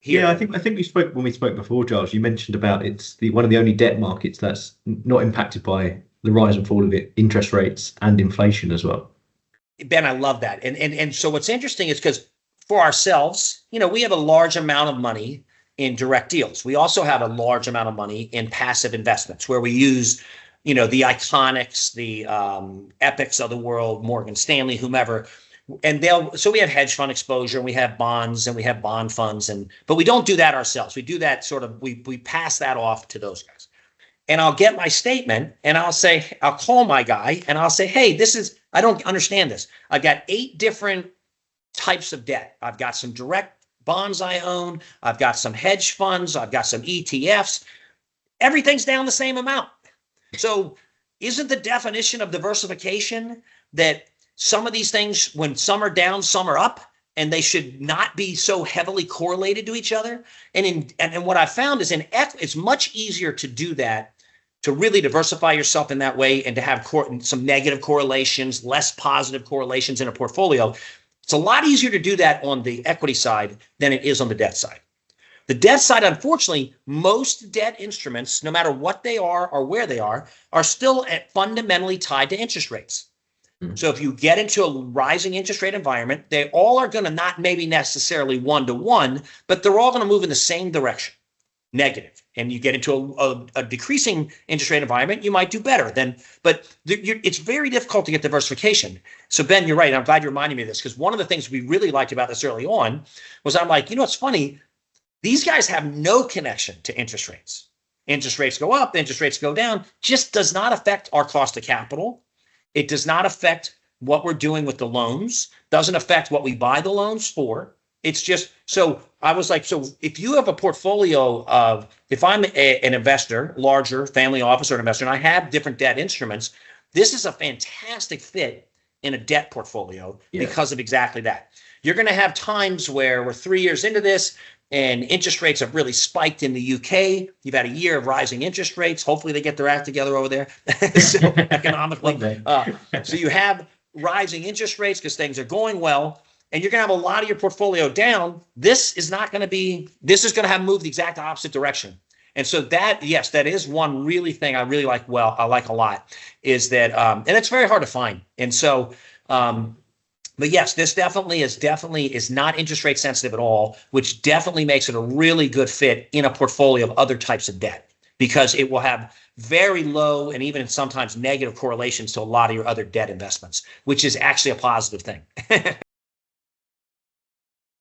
here. Yeah, I think we spoke when we spoke before, Giles. You mentioned about it's one of the only debt markets that's not impacted by the rise and fall of interest rates and inflation as well. Ben, I love that. And so what's interesting is because for ourselves, we have a large amount of money in direct deals. We also have a large amount of money in passive investments where we use, the Iconics, the Epics of the world, Morgan Stanley, whomever. And so we have hedge fund exposure, and we have bonds, and we have bond funds, but we don't do that ourselves. We do that we pass that off to those guys. And I'll get my statement and I'll call my guy and I'll say, hey, I don't understand this. I've got 8 different types of debt. I've got some direct bonds I own. I've got some hedge funds. I've got some ETFs. Everything's down the same amount. So isn't the definition of diversification that some of these things, when some are down, some are up, and they should not be so heavily correlated to each other? And what I found is it's much easier to do that, to really diversify yourself in that way and to have some negative correlations, less positive correlations in a portfolio. It's a lot easier to do that on the equity side than it is on the debt side. The debt side, unfortunately, most debt instruments, no matter what they are or where they are still fundamentally tied to interest rates. So if you get into a rising interest rate environment, they all are going to not maybe necessarily 1-to-1, but they're all going to move in the same direction, negative. And you get into a decreasing interest rate environment, you might do better. But it's very difficult to get diversification. So Ben, you're right. I'm glad you reminded me of this, because one of the things we really liked about this early on was I'm like, it's funny. These guys have no connection to interest rates. Interest rates go up, interest rates go down, just does not affect our cost of capital. It does not affect what we're doing with the loans, doesn't affect what we buy the loans for. It's just, so I was like, so if you have a portfolio if I'm an investor, larger family office or an investor, and I have different debt instruments, this is a fantastic fit in a debt portfolio because of exactly that. You're going to have times where we're 3 years into this and interest rates have really spiked in the UK. You've had a year of rising interest rates. Hopefully they get their act together over there. So economically. So you have rising interest rates because things are going well, and you're going to have a lot of your portfolio down. This is going to have moved the exact opposite direction. And so that is one really thing I really like. Well, I like a lot is that, and it's very hard to find. And so, but yes, this definitely is not interest rate sensitive at all, which definitely makes it a really good fit in a portfolio of other types of debt, because it will have very low and even sometimes negative correlations to a lot of your other debt investments, which is actually a positive thing.